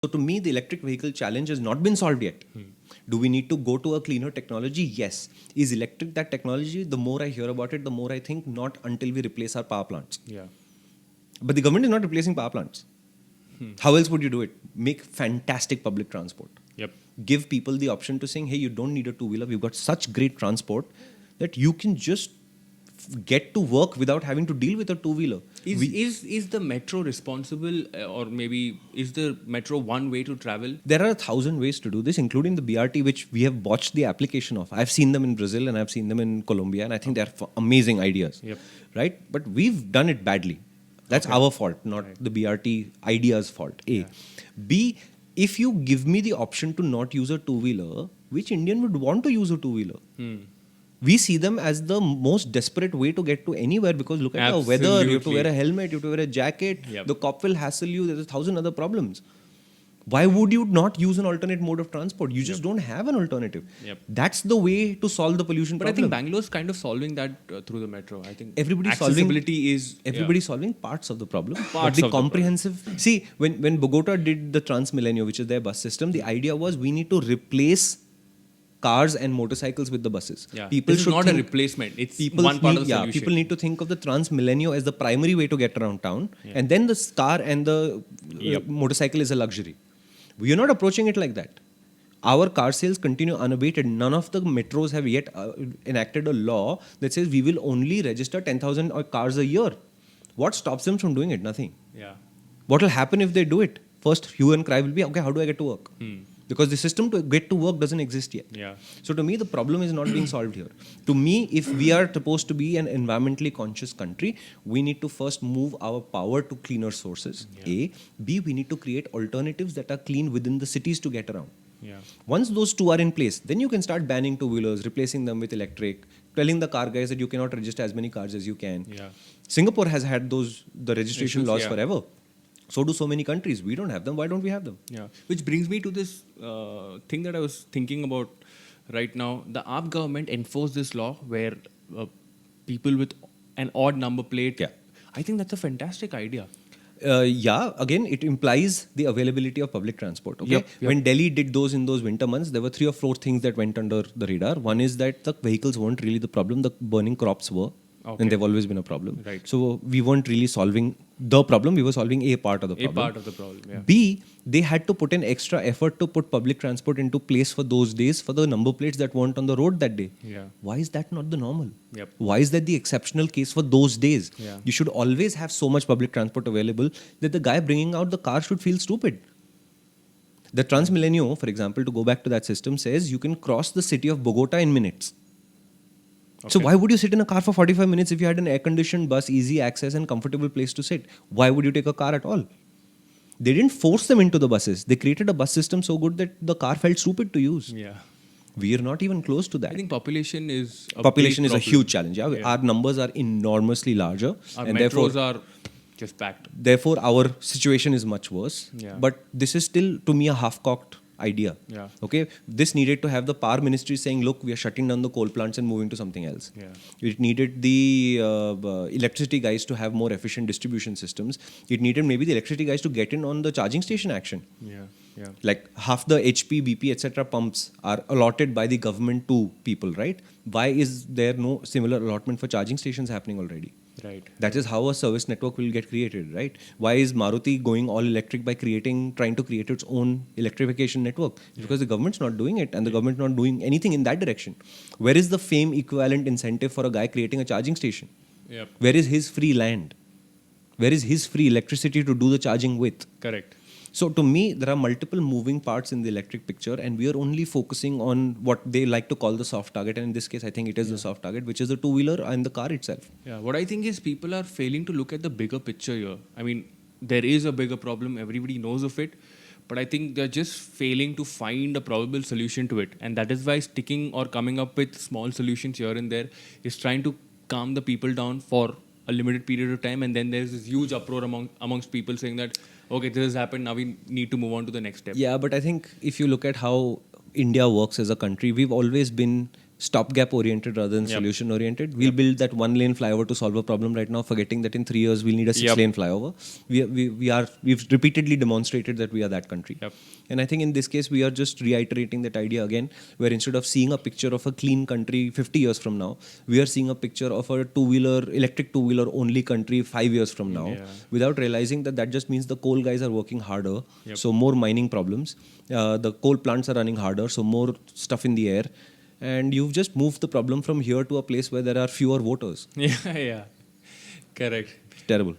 So to me, the electric vehicle challenge has not been solved yet. Do we need to go to a cleaner technology? Yes. Is electric that technology? The more I hear about it, the more I think not until we replace our power plants. Yeah. But the government is not replacing power plants. How else would you do it? Make fantastic public transport. Yep. Give people the option to saying, hey, you don't need a two-wheeler. We've got such great transport that you can just get to work without having to deal with a two-wheeler. Is the metro responsible, or maybe is the metro one way to travel? There are 1,000 ways to do this, including the BRT, which we have botched the application of. I've seen them in Brazil and I've seen them in Colombia, and I think they're amazing ideas. Yep. Right? But we've done it badly. That's our fault, not the BRT idea's fault. A. B, if you give me the option to not use a two-wheeler, which Indian would want to use a two-wheeler? We see them as the most desperate way to get to anywhere, because look at the weather, you have to wear a helmet, you have to wear a jacket, the cop will hassle you, there's 1,000 other problems. Why would you not use an alternate mode of transport? You just don't have an alternative. That's the way to solve the pollution But problem. I think Bangalore's kind of solving that through the metro. I think Everybody's accessibility is everybody's solving parts of the problem. Parts But the of the comprehensive... See, when Bogota did the Transmilenio, which is their bus system, the idea was we need to replace cars and motorcycles with the buses. People this is not a replacement. It's one part of the solution. People need to think of the Transmilenio as the primary way to get around town, and then the car and the motorcycle is a luxury. We are not approaching it like that. Our car sales continue unabated. None of the metros have yet enacted a law that says we will only register 10,000 cars a year. What stops them from doing it? Nothing. What will happen if they do it? First hue and cry will be, okay, how do I get to work? Because the system to get to work doesn't exist yet. So to me, the problem is not being solved here. To me, if we are supposed to be an environmentally conscious country, we need to first move our power to cleaner sources, A. B, we need to create alternatives that are clean within the cities to get around. Once those two are in place, then you can start banning two-wheelers, replacing them with electric, telling the car guys that you cannot register as many cars as you can. Singapore has had the registration laws forever. So do so many countries. We don't have them. Why don't we have them? Which brings me to this thing that I was thinking about right now. The AAP government enforced this law where people with an odd number plate. I think that's a fantastic idea. Again, it implies the availability of public transport. Okay? When Delhi did those in those winter months, there were 3 or 4 things that went under the radar. One is that the vehicles weren't really the problem. The burning crops were. And they've always been a problem. So we weren't really solving the problem. We were solving a part of the problem. B, they had to put in extra effort to put public transport into place for those days for the number plates that weren't on the road that day. Why is that not the normal? Why is that the exceptional case for those days? You should always have so much public transport available that the guy bringing out the car should feel stupid. The Transmilenio, for example, to go back to that system, says you can cross the city of Bogota in minutes. So why would you sit in a car for 45 minutes if you had an air-conditioned bus, easy access and comfortable place to sit? Why would you take a car at all? They didn't force them into the buses. They created a bus system so good that the car felt stupid to use. We are not even close to that. I think population is a huge challenge. Our numbers are enormously larger. Our metros are just packed. Therefore, our situation is much worse. But this is still, to me, a half-cocked idea. Okay, this needed to have the power ministry saying, look, we are shutting down the coal plants and moving to something else. It needed the electricity guys to have more efficient distribution systems. It needed maybe the electricity guys to get in on the charging station action. Like half the HP, BP, etc. pumps are allotted by the government to people, right? Why is there no similar allotment for charging stations happening already? That is how a service network will get created, right? Why is Maruti going all electric by trying to create its own electrification network? Because the government's not doing it, and the government's not doing anything in that direction. Where is the FAME equivalent incentive for a guy creating a charging station? Where is his free land? Where is his free electricity to do the charging with? So to me, there are multiple moving parts in the electric picture, and we are only focusing on what they like to call the soft target. And in this case, I think it is the soft target, which is the two-wheeler and the car itself. What I think is people are failing to look at the bigger picture here. I mean, there is a bigger problem. Everybody knows of it. But I think they're just failing to find a probable solution to it. And that is why sticking or coming up with small solutions here and there is trying to calm the people down for a limited period of time. And then there's this huge uproar amongst people saying that, okay, this has happened, now we need to move on to the next step. But I think if you look at how India works as a country, we've always been stopgap oriented rather than solution oriented. We'll build that 1-lane flyover to solve a problem right now, forgetting that in 3 years we'll need a 6-lane flyover. We've repeatedly demonstrated that we are that country. And I think in this case we are just reiterating that idea again, where instead of seeing a picture of a clean country 50 years from now, we are seeing a picture of a electric two-wheeler only country 5 years from now, without realizing that just means the coal guys are working harder, so more mining problems. The coal plants are running harder, so more stuff in the air. And you've just moved the problem from here to a place where there are fewer voters. Yeah. Correct. Terrible.